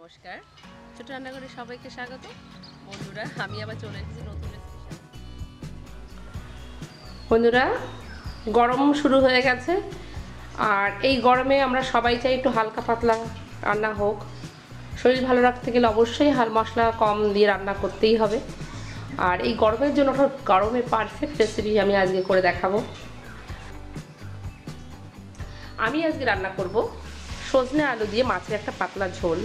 নমস্কার, ছোট রান্নাঘরে সবাইকে স্বাগত। বন্ধুরা, আমি আবার চলে এসেছি নতুন রেসিপি। বন্ধুরা, গরম শুরু হয়ে গেছে, আর এই গরমে আমরা সবাই চাই একটু হালকা পাতলা রান্না হোক। শরীর ভালো রাখতে গেলে অবশ্যই মশলা কম দিয়ে রান্না করতেই হবে। আর এই গরমের জন্য গরমে পারফেক্ট রেসিপি আমি আজকে করে দেখাবো। আমি আজকে রান্না করব সজনে আলু দিয়ে মাছের একটা পাতলা ঝোল।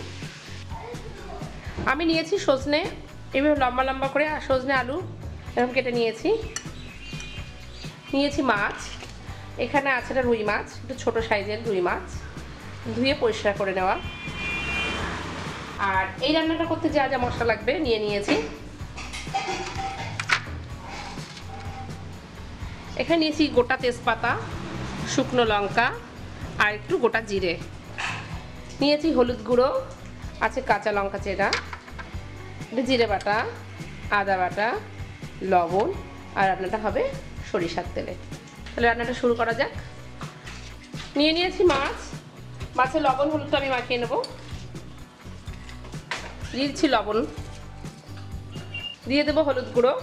আমি নিয়েছি সজনে, এভাবে লম্বা লম্বা করে, আর সজনে আলু এরকম কেটে নিয়েছি মাছ। এখানে আছে একটা রুই মাছ, একটু ছোটো সাইজের রুই মাছ, ধুয়ে পরিষ্কার করে নেওয়া। আর এই রান্নাটা করতে যা যা মশলা লাগবে নিয়েছি। এখানে নিয়েছি গোটা তেজপাতা, শুকনো লঙ্কা আর একটু গোটা জিরে। নিয়েছি হলুদ গুঁড়ো, আছে কাঁচা লঙ্কা চেরা, জিরে বাটা, আদা বাটা, লবণ, আর রান্নাটা হবে সরিষার তেলে। তাহলে রান্নাটা শুরু করা যাক। নিয়েছি মাছের লবণ হলুদটা আমি মাখিয়ে নেব। দিচ্ছি লবণ, দিয়ে দেবো হলুদ গুঁড়ো।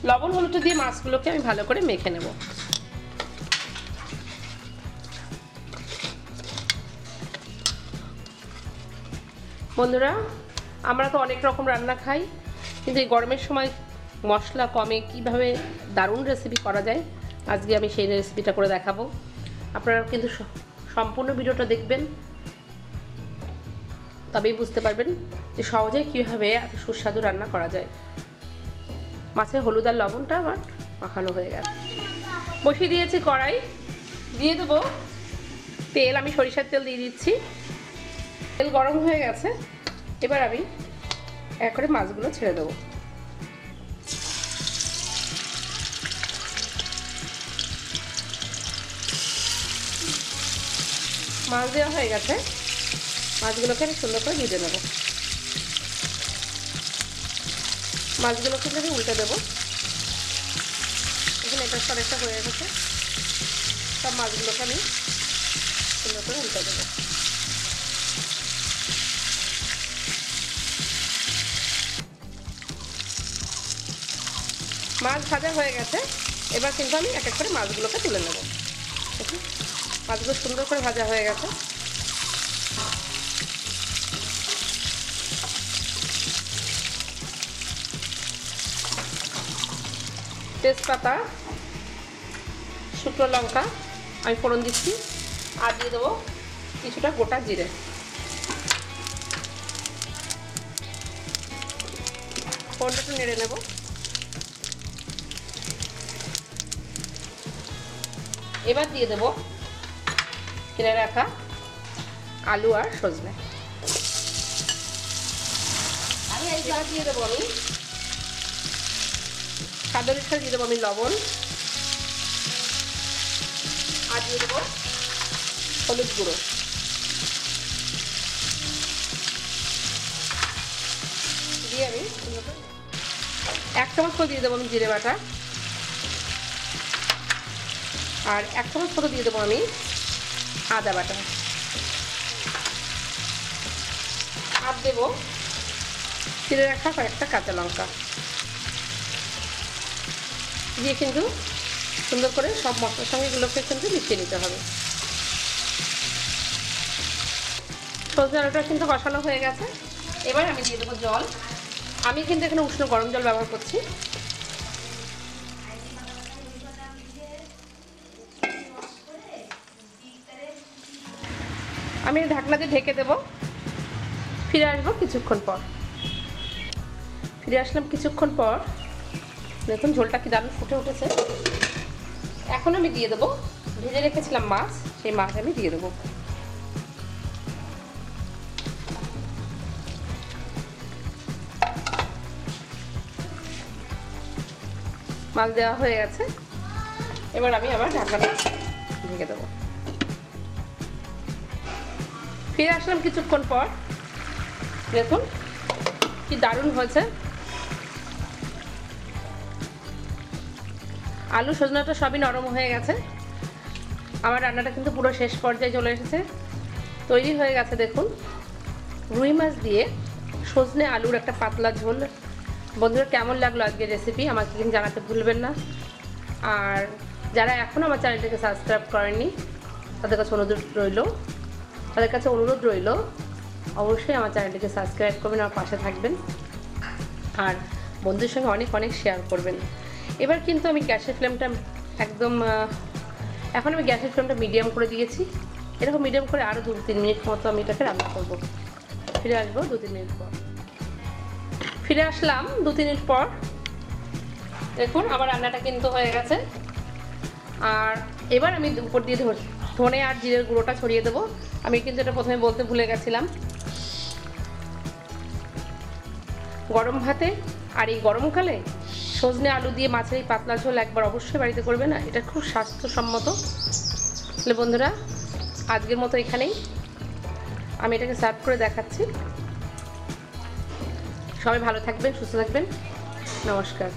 লবণ হলুদটা দিয়ে মাছগুলোকে আমি ভালো করে মেখে নেব। বন্ধুরা, আমরা তো অনেক রকম রান্না খাই, কিন্তু এই গরমের সময় মশলা কমে কিভাবে দারুণ রেসিপি করা যায়, আজকে আমি সেই রেসিপিটা করে দেখাবো। আপনারা কিন্তু সম্পূর্ণ ভিডিওটা দেখবেন, তবেই বুঝতে পারবেন যে সহজে কীভাবে এত সুস্বাদু রান্না করা যায়। মাছের হলুদ আর লবণটা আমার মাখানো হয়ে গেছে। বসিয়ে দিয়েছি কড়াই, দিয়ে দেবো তেল। আমি সরিষার তেল দিয়ে দিচ্ছি। তেল গরম হয়ে গেছে, এবার আমি এক করে মাছগুলো ছেড়ে দেবো। মাছ দেওয়া হয়ে গেছে, মাছগুলোকে আমি সুন্দর করে ভেজে নেব। মাছগুলোকে আমি উল্টে দেবো। এখানে এটা সরেটা হয়ে গেছে, সব মাছগুলোকে আমি সুন্দর করে উল্টে দেবো। মাছ ভাজা হয়ে গেছে, এবার কিন্তু আমি এক এক করে মাছগুলোকে তুলে নেব। মাছগুলো সুন্দর করে ভাজা হয়ে গেছে। তেজপাতা, শুকনো লঙ্কা আমি ফোড়ন দিচ্ছি, আর দিয়ে দেবো কিছুটা গোটা জিরে। ফোড়নটা একটু নেড়ে নেব। এবার দিয়ে দেবো কিনে রাখা আলু আর সজনে। এবার দিয়ে দেবো আমি স্বাদ অনুসারে দিয়ে দেবো আমি লবণ, আর দিয়ে দেবো হলুদ গুঁড়ো। দিয়ে আমি এক চামচ করে দিয়ে দেবো আমি জিরে বাটা, আর এক চামচ করে দিয়ে দেবো আমি আদা বাটা, আর দেবো চিড়ে রাখা কয়েকটা কাঁচা লঙ্কা দিয়ে কিন্তু সুন্দর করে সব মশলার সঙ্গে এগুলোকে কিন্তু মিশিয়ে নিতে হবে। সজনে আলুটা কিন্তু কষানো হয়ে গেছে, এবার আমি দিয়ে দেবো জল। আমি কিন্তু এখানে উষ্ণ গরম জল ব্যবহার করছি। আমি ঢাকনা দিয়ে ঢেকে দেবো। ফিরে আসবো কিছুক্ষণ পর। ফিরে আসলাম কিছুক্ষণ পর, দেখুন ঝোলটা কি দারুণ ফুটে উঠেছে। এখন আমি দিয়ে দেবো ভেজে রেখেছিলাম মাছ, সেই মাছ আমি দিয়ে দেবো। মাছ দেওয়া হয়ে গেছে, এবার আমি আবার ঢাকনাটা ঢেকে দেবো। ফিরে আসলাম কিছুক্ষণ পর, দেখুন কি দারুণ হয়েছে। আলু সজনাটা সবই নরম হয়ে গেছে। আমার রান্নাটা কিন্তু পুরো শেষ পর্যায়ে চলে এসেছে, তৈরি হয়ে গেছে। দেখুন রুই মাছ দিয়ে সজনে আলুর একটা পাতলা ঝোল। বন্ধুরা, কেমন লাগলো আজকের রেসিপি আমাকে কিন্তু জানাতে ভুলবেন না। আর যারা এখনও আমার চ্যানেলটাকে সাবস্ক্রাইব করেননি তাদের কাছে অনুরোধ রইল অবশ্যই আমার চ্যানেলটিকে সাবস্ক্রাইব করবেন, আমার পাশে থাকবেন আর বন্ধুদের সঙ্গে অনেক অনেক শেয়ার করবেন। এবার কিন্তু আমি গ্যাসের ফ্লেমটা এখন আমি গ্যাসের ফ্লেমটা মিডিয়াম করে দিয়েছি। এরকম মিডিয়াম করে আরও 2-3 মিনিট মতো আমি এটাকে রান্না করব। ফিরে আসবো 2-3 মিনিট পর। ফিরে আসলাম 2-3 মিনিট পর। দেখুন আমার রান্নাটা কিন্তু হয়ে গেছে। আর এবার আমি উপর দিয়ে ধনে আর জিরের গুঁড়োটা ছড়িয়ে দেবো। আমি কিন্তু এটা প্রথমে বলতে ভুলে গেছিলাম। গরম ভাতে আর এই গরমকালে সজনে আলু দিয়ে মাছের এই পাতলা ঝোল একবার অবশ্যই বাড়িতে করবে না, এটা খুব স্বাস্থ্যসম্মত। তাহলে বন্ধুরা, আজকের মতো এখানেই আমি এটাকে সার্ভ করে দেখাচ্ছি। সবাই ভালো থাকবেন, সুস্থ থাকবেন। নমস্কার।